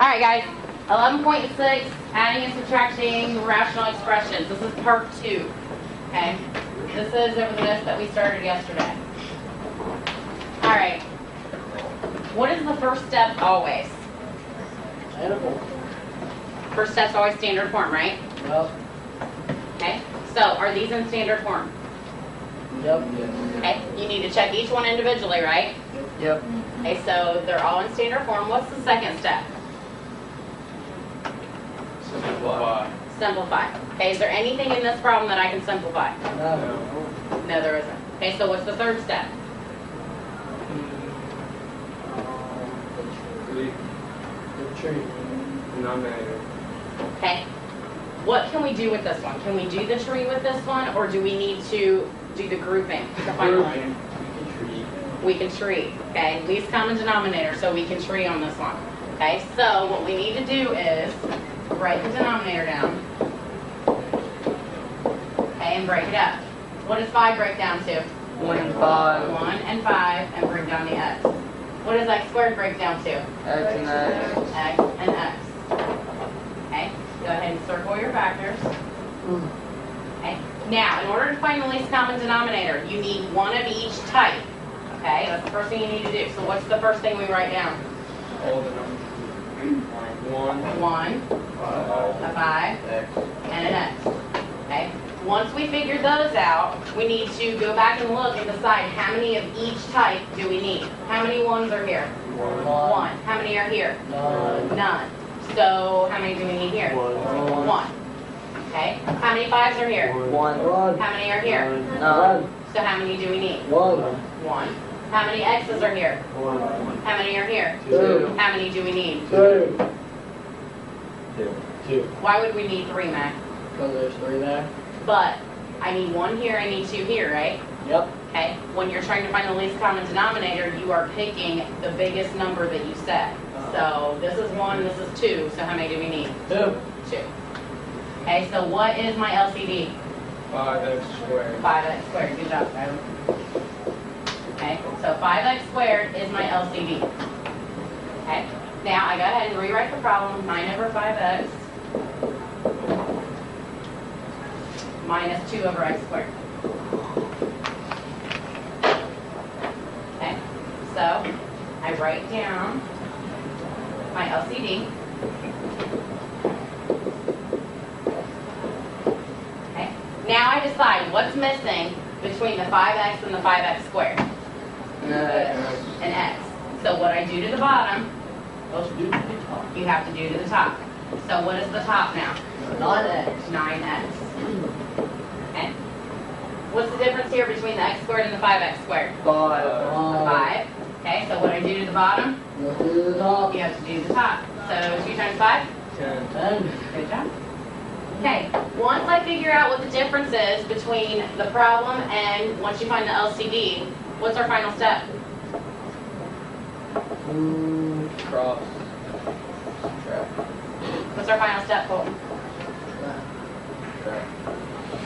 Alright guys, 11.6, adding and subtracting rational expressions. This is part 2. Okay? This is over this that we started yesterday. Alright. What is the first step always? First step's always standard form, right? Yep. Okay? So, are these in standard form? Yep. Okay? You need to check each one individually, right? Yep. Okay, so they're all in standard form. What's the second step? Simplify. Simplify. Okay, is there anything in this problem that I can simplify? No. No, there isn't. Okay, so what's the third step? The tree. Denominator. Okay. What can we do with this one? Can we do the tree with this one, or do we need to do the grouping? The final one? We can tree. Okay, least common denominator, so we can tree on this one. Okay, so what we need to do is write the denominator down. Okay, and break it up. What does 5 break down to? 1 and 5. 1 and 5, and bring down the x. What does x squared break down to? X and X. X and x. Okay, go ahead and circle your factors. Okay, now in order to find the least common denominator, you need one of each type. Okay, that's the first thing you need to do. So what's the first thing we write down? All the numbers. 1, 1, a 5, and an x. Okay, once we figure those out, we need to go back and look and decide how many of each type do we need. How many 1s are here? 1. How many are here? None. So how many do we need here? 1. Okay, how many 5s are here? 1. How many are here? None. So how many do we need? 1. 1. How many x's are here? 1. How many are here? 2. How many do we need? 2. 2. Why would we need 3, Mac? Because there's 3 there. But I need 1 here, I need 2 here, right? Yep. Okay, when you're trying to find the least common denominator, you are picking the biggest number that you set. So this is 1, this is 2, so how many do we need? 2. 2. Okay, so what is my LCD? 5x squared. 5x squared, good job, Tyler. Okay, so 5x squared is my LCD. Okay, now I go ahead and rewrite the problem. 9 over 5x minus 2 over x squared. Okay, so I write down my LCD. Okay, now I decide what's missing between the 5x and the 5x squared. An x. So what I do to the bottom, you have to do to the top. So what is the top now? 9x. 9x. Okay. What's the difference here between the x squared and the 5x squared? 5. 5. Okay, so what I do to the bottom, You do the top. you have to do the top. So 2 times 5? 10. 10. Good job. Okay, once I figure out what the difference is between the problem and once you find the LCD, what's our final step? Cross. What's our final step, Colton?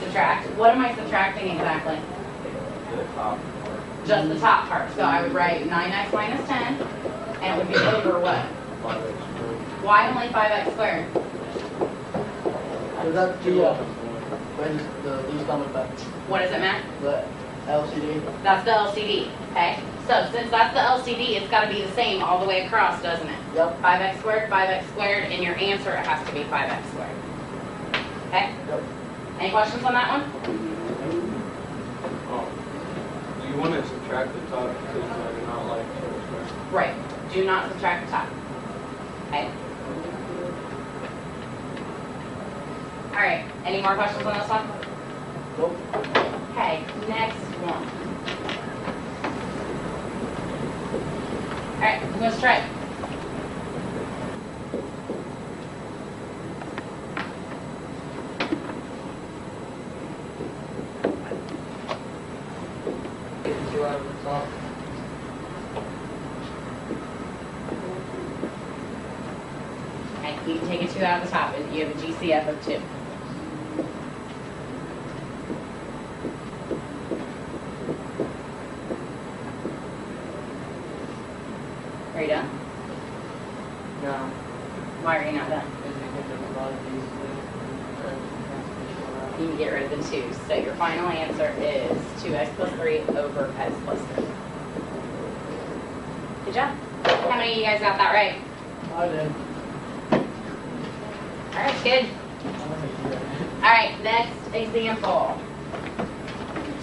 Subtract. What am I subtracting exactly? The top. Just the top part. So I would write 9x minus 10, and it would be over what? 5x squared. Why only 5x squared? Is that the least common factor? What is it, Matt? The LCD. That's the LCD, okay? So since that's the LCD, it's got to be the same all the way across, doesn't it? Yep. 5x squared, and your answer it has to be 5x squared. Okay? Yep. Any questions on that one? Oh. Do you want to subtract the top because you're not like square? Right. Do not subtract the top. Okay? All right. Any more questions on this one? Nope. Okay, next one. All right, let's try it. Take 2 out of the top. Okay, you can take a 2 out of the top. You have a GCF of 2. Are you done? No. Why are you not done? You can get rid of the 2. So your final answer is 2x plus 3 over x plus 3. Good job. How many of you guys got that right? I did. All right, good. All right, next example.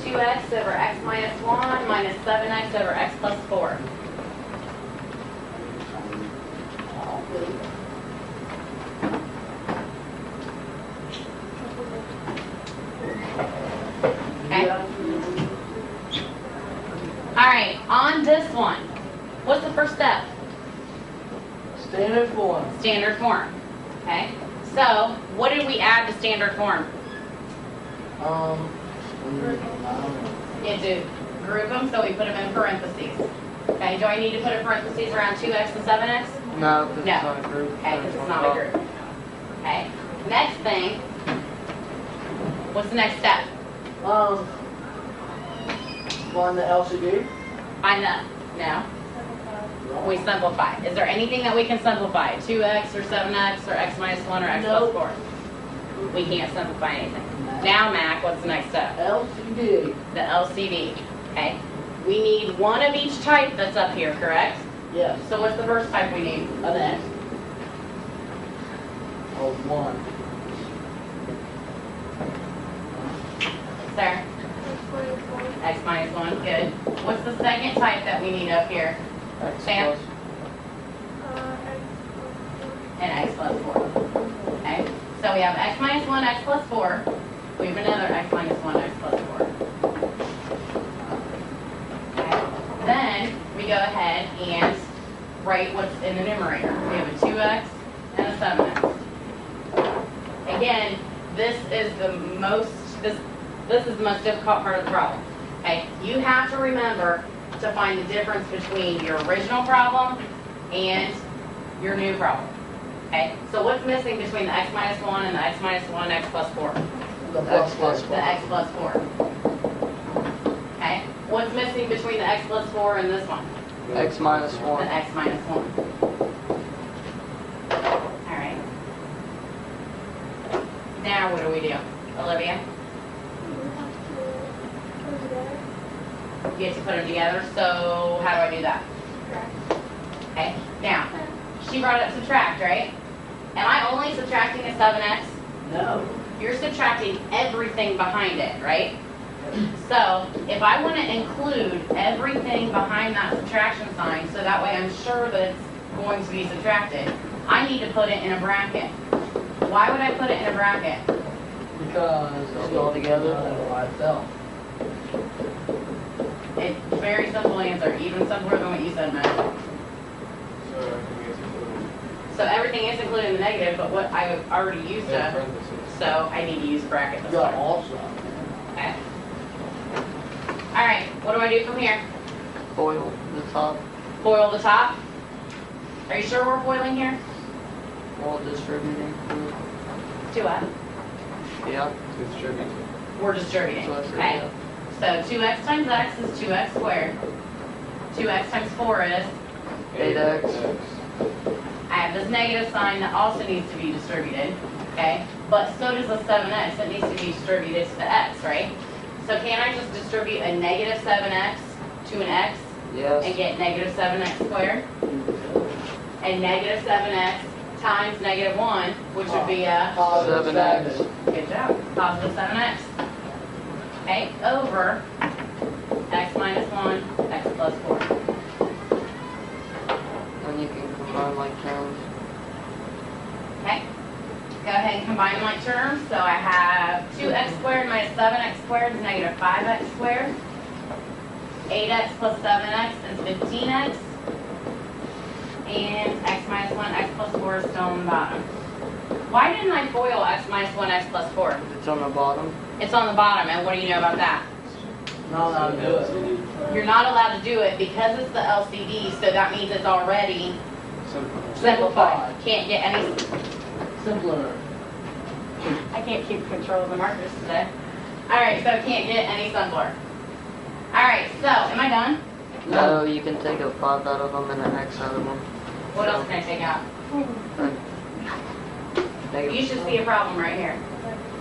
2x over x minus 1 minus 7x over x plus 4. Okay. All right, on this one, what's the first step? Standard form. Standard form. Okay. So, what did we add to standard form? You had to group them, so we put them in parentheses. Okay. Do I need to put a parentheses around 2x and 7x? No, because No. it's not a group. Okay, because it's not a group. Okay. Next thing. What's the next step? On the LCD. I know. No. We simplify. Is there anything that we can simplify? 2x or 7x or x minus 1 or x plus 4? We can't simplify anything. Now, Mac, what's the next step? LCD. The LCD. Okay. We need one of each type that's up here, correct? Yes. So what's the first type we need? An X. Oh, 1. Sir? X minus 1. Good. What's the second type that we need up here? X Sam? plus. And x plus 4. Okay? So we have x minus 1, x plus 4. We have another x minus 1, x plus 4. Okay? Then we go ahead and write what's in the numerator. We have a 2x and a 7x. Again, this is the most difficult part of the problem. Okay? You have to remember to find the difference between your original problem and your new problem. Okay? So what's missing between the x minus 1 and the x minus 1, x plus 4? The plus plus The x plus 4. Okay? What's missing between the x plus 4 and this one? X minus The 1. x minus 1. All right. Now what do we do? Olivia? You have to put them together. So how do I do that? Okay. Now, she brought up subtract, right? Am I only subtracting a 7x? No. You're subtracting everything behind it, right? So if I want to include everything behind that subtraction sign, so that way I'm sure that it's going to be subtracted, I need to put it in a bracket. Why would I put it in a bracket? Because it's all together by itself. It's a very simple answer, even simpler than what you said, Matt. So everything is included in the negative, but what I already used it, so I need to use a bracket this You got time. also. Okay. All right, what do I do from here? Foil the top. Foil the top. Are you sure we're foiling here? While distributing. To what? Yeah. We're distributing. So that's Okay. yeah. So 2x times x is 2x squared. 2x times 4 is, 8x. I have this negative sign that also needs to be distributed, okay? But so does a 7x, it needs to be distributed to the x, right? So can I just distribute a negative 7x to an x and Yes. get negative 7x squared? And negative 7x times negative 1, which would be a, 7x. good job, positive 7x. Okay, over x minus 1, x plus 4. And you can combine like terms. Okay, go ahead and combine like terms. So I have 2x squared minus 7x squared is negative 5x squared. 8x plus 7x is 15x. And x minus 1, x plus 4 is still on the bottom. Why didn't I FOIL x minus 1, x plus 4? It's on the bottom. It's on the bottom, and what do you know about that? No, no, do it. You're not allowed to do it because it's the LCD, so that means it's already simplified. Can't get any, Simpler. I can't keep control of the markers today. All right, so can't get any simpler. All right, so am I done? No, you can take a 5 out of them and an X out of them. What else can I take out? You should see a problem right here.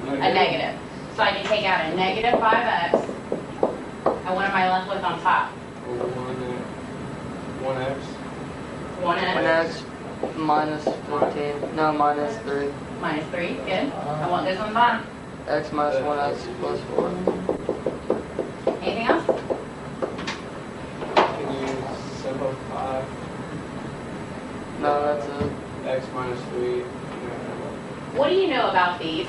A negative. So I can take out a negative 5x. And what am I left with on top? 1x. 1x. 1x minus 15. No, minus 3. Minus 3. Good. I want this on the bottom. X minus 1x plus 4. Anything else? Can you simplify No, that's it. x minus 3? What do you know about these?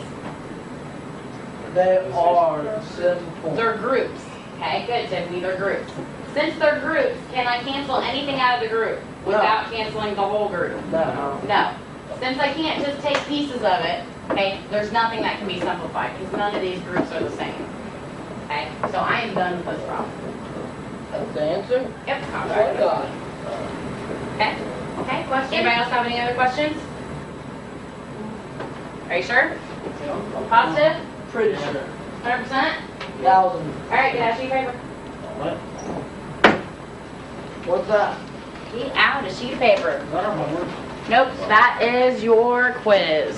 They are simple. They're groups. Okay, good, Tiffany. They're groups. Since they're groups, can I cancel anything out of the group without canceling the whole group? No. No. Since I can't just take pieces of it, okay, there's nothing that can be simplified because none of these groups are the same. Okay, so I am done with this problem. That's the answer? Yep. Oh my God. Okay. Okay. Question. Anybody else have any other questions? Are you sure? Positive? Pretty sure. 100%? 1,000. All right, get out a sheet of paper. What? What's that? Get out a sheet of paper. I don't remember. Nope, that is your quiz.